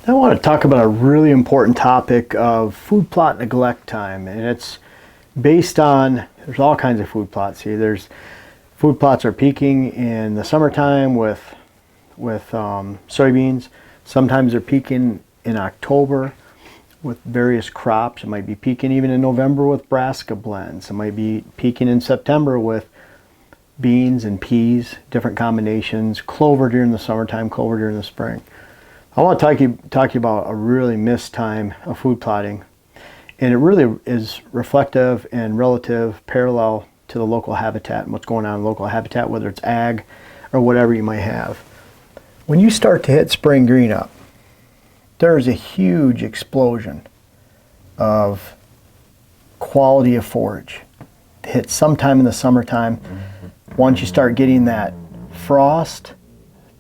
I want to talk about a really important topic of food plot neglect time, and it's based on, there's all kinds of food plots here. There's food plots are peaking in the summertime with soybeans. Sometimes they're peaking in October with various crops. It might be peaking even in November with brassica blends. It might be peaking in September with beans and peas, different combinations, clover during the summertime, clover during the spring. I want to talk to you about a really missed time of food plotting, and it really is reflective and relative parallel to the local habitat and what's going on in local habitat, whether it's ag or whatever you might have. When you start to hit spring green up, there's a huge explosion of quality of forage to hit sometime in the summertime. Once you start getting that frost,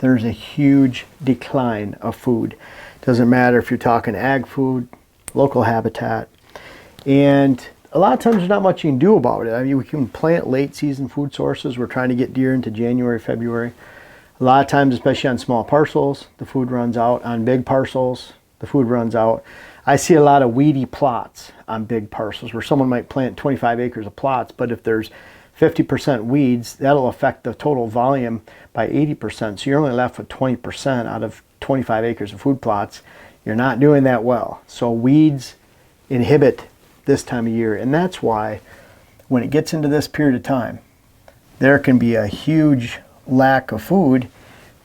there's a huge decline of food. Doesn't matter if you're talking ag food, local habitat, and a lot of times there's not much you can do about it. I mean, we can plant late season food sources. We're trying to get deer into January, February. A lot of times, especially on small parcels, the food runs out. On big parcels, the food runs out. I see a lot of weedy plots on big parcels where someone might plant 25 acres of plots, but if there's 50% weeds, that'll affect the total volume by 80%. So you're only left with 20% out of 25 acres of food plots. You're not doing that well. So weeds inhibit this time of year. And that's why when it gets into this period of time, there can be a huge lack of food,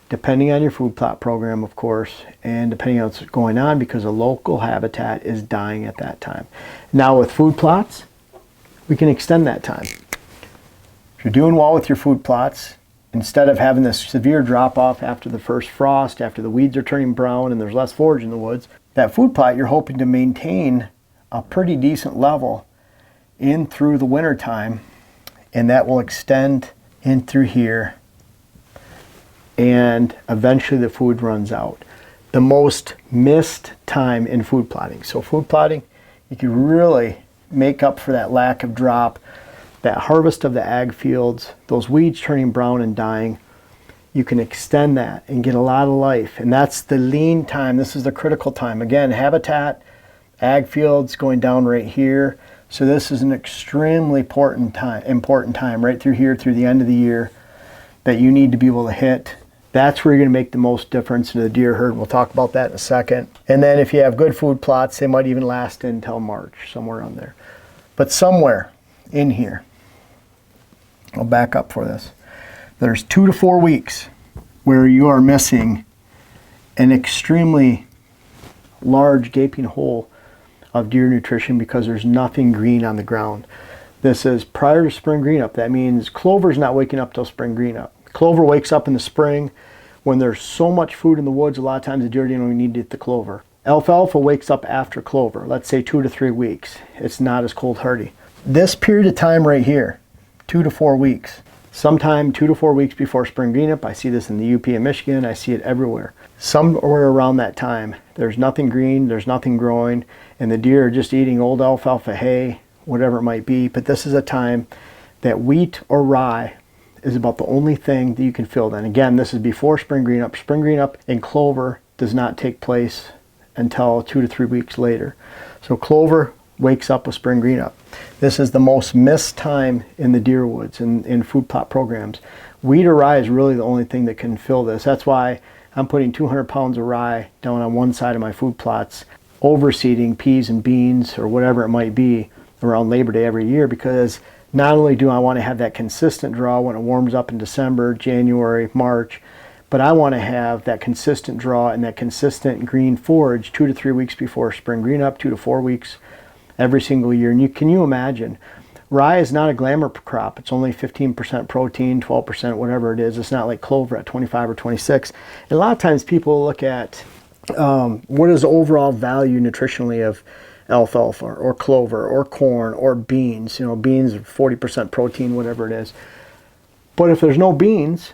depending on your food plot program, of course, and depending on what's going on, because the local habitat is dying at that time. Now with food plots, we can extend that time. If you're doing well with your food plots, instead of having this severe drop off after the first frost, after the weeds are turning brown and there's less forage in the woods, that food plot you're hoping to maintain a pretty decent level in through the winter time, and that will extend in through here, and eventually the food runs out. The most missed time in food plotting. So food plotting, you can really make up for that lack of drop, that harvest of the ag fields, those weeds turning brown and dying. You can extend that and get a lot of life, and that's the lean time. This is the critical time. Again, habitat, ag fields going down right here. So this is an extremely important time right through here, through the end of the year, that you need to be able to hit. That's where you're going to make the most difference in the deer herd. We'll talk about that in a second. And then if you have good food plots, they might even last until March, somewhere on there. But somewhere in here, I'll back up for this. There's 2 to 4 weeks where you are missing an extremely large gaping hole of deer nutrition because there's nothing green on the ground. This is prior to spring green up. That means clover's not waking up till spring green up. Clover wakes up in the spring when there's so much food in the woods. A lot of times the deer don't even need to eat the clover. Alfalfa wakes up after clover, let's say 2 to 3 weeks. It's not as cold hardy. This period of time right here, 2 to 4 weeks, sometime 2 to 4 weeks before spring green up. I see this in the UP and Michigan. I see it everywhere. Somewhere around that time, there's nothing green, there's nothing growing, and the deer are just eating old alfalfa hay, whatever it might be. But this is a time that wheat or rye is about the only thing that you can fill. And again, this is before spring green up. Spring green up and clover does not take place until 2 to 3 weeks later. So clover wakes up with spring green up. This is the most missed time in the deer woods in food plot programs. Wheat or rye is really the only thing that can fill this. That's why I'm putting 200 pounds of rye down on one side of my food plots, overseeding peas and beans or whatever it might be around Labor Day every year, because not only do I want to have that consistent draw when it warms up in December, January, March, but I want to have that consistent draw and that consistent green forage 2 to 3 weeks before spring green up, 2 to 4 weeks every single year. And can you imagine? Rye is not a glamour crop. It's only 15% protein, 12%, whatever it is. It's not like clover at 25 or 26. And a lot of times people look at what is the overall value nutritionally of alfalfa or clover or corn or beans. You know, beans are 40% protein, whatever it is. But if there's no beans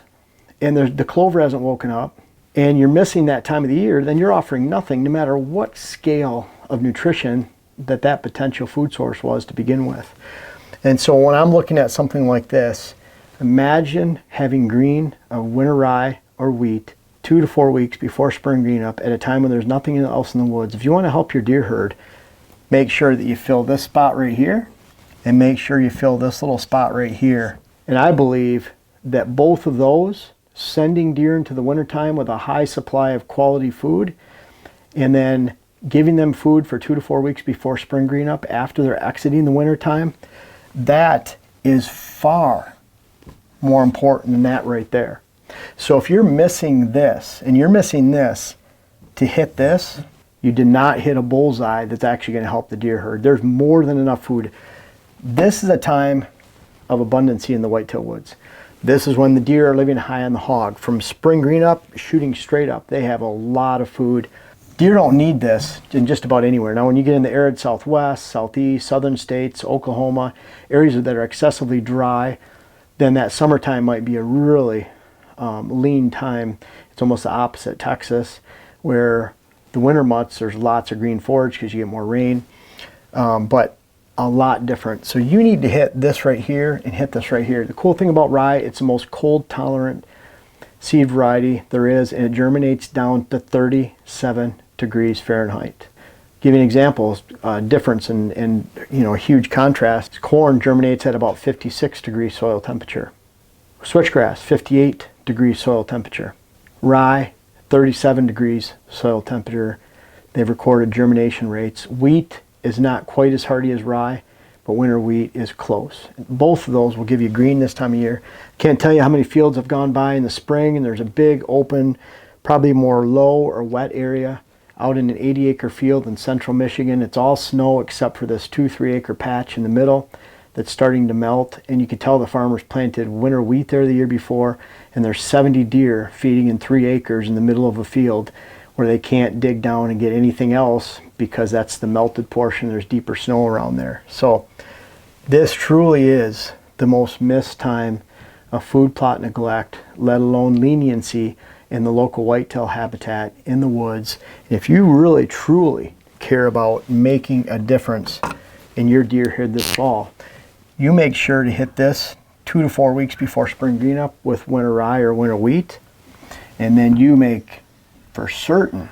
and the clover hasn't woken up and you're missing that time of the year, then you're offering nothing, no matter what scale of nutrition that potential food source was to begin with. And so when I'm looking at something like this, imagine having green of winter rye or wheat 2 to 4 weeks before spring green up at a time when there's nothing else in the woods. If you want to help your deer herd, make sure that you fill this spot right here and make sure you fill this little spot right here. And I believe that both of those, sending deer into the wintertime with a high supply of quality food and then giving them food for 2 to 4 weeks before spring green up after they're exiting the wintertime, that is far more important than that right there. So if you're missing this and you're missing this to hit this, you did not hit a bullseye that's actually going to help the deer herd. There's more than enough food. This is a time of abundancy in the whitetail woods. This is when the deer are living high on the hog. From spring green up, shooting straight up, they have a lot of food. Deer don't need this in just about anywhere. Now when you get in the arid southwest, southeast, southern states, Oklahoma, areas that are excessively dry, then that summertime might be a really lean time. It's almost the opposite. Texas, where the winter months there's lots of green forage because you get more rain, but a lot different. So you need to hit this right here and hit this right here. The cool thing about rye, it's the most cold tolerant seed variety there is, and it germinates down to 37 degrees Fahrenheit. Give you an example, difference in a huge contrast. Corn germinates at about 56 degrees soil temperature. Switchgrass, 58 degrees soil temperature. Rye, 37 degrees soil temperature. They've recorded germination rates. Wheat is not quite as hardy as rye, but winter wheat is close. Both of those will give you green this time of year. Can't tell you how many fields have gone by in the spring, and there's a big open, probably more low or wet area out in an 80-acre field in central Michigan. It's all snow except for this 2-3 acre patch in the middle that's starting to melt, and you can tell the farmers planted winter wheat there the year before, and there's 70 deer feeding in 3 acres in the middle of a field where they can't dig down and get anything else because that's the melted portion. There's deeper snow around there. So this truly is the most missed time of food plot neglect, let alone leniency in the local whitetail habitat in the woods. If you really truly care about making a difference in your deer herd this fall, you make sure to hit this 2 to 4 weeks before spring green up with winter rye or winter wheat, and then you make for certain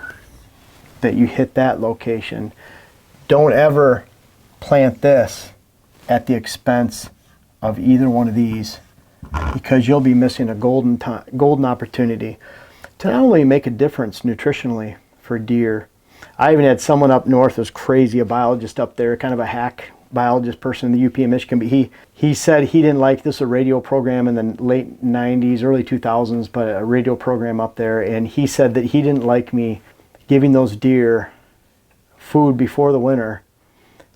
that you hit that location. Don't ever plant this at the expense of either one of these, because you'll be missing a golden opportunity to not only make a difference nutritionally for deer. I even had someone up north who's crazy, a biologist up there, kind of a hack biologist person in the UP in Michigan, but he said he didn't like this, a radio program in the late 90s, early 2000s, but a radio program up there, and he said that he didn't like me giving those deer food before the winter,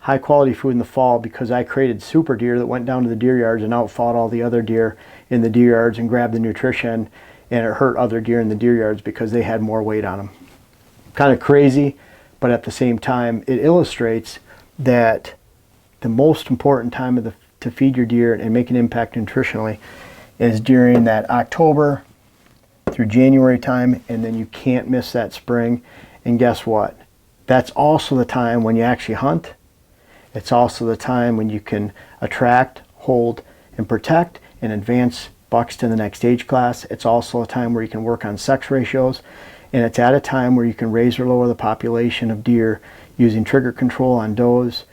high quality food in the fall, because I created super deer that went down to the deer yards and outfought all the other deer in the deer yards and grabbed the nutrition, and it hurt other deer in the deer yards because they had more weight on them. Kind of crazy, but at the same time, it illustrates that the most important time to feed your deer and make an impact nutritionally is during that October through January time, and then you can't miss that spring. And guess what? That's also the time when you actually hunt. It's also the time when you can attract, hold, and protect and advance bucks to the next age class. It's also a time where you can work on sex ratios, and it's at a time where you can raise or lower the population of deer using trigger control on does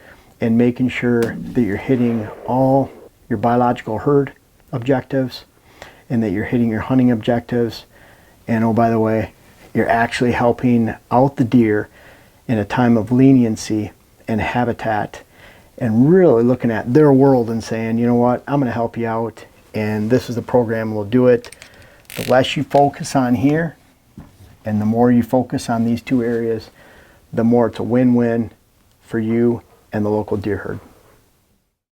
and making sure that you're hitting all your biological herd objectives and that you're hitting your hunting objectives. And oh, by the way, you're actually helping out the deer in a time of leniency and habitat, and really looking at their world and saying, you know what, I'm going to help you out, and this is the program will do it. The less you focus on here and the more you focus on these two areas, the more it's a win-win for you and the local deer herd.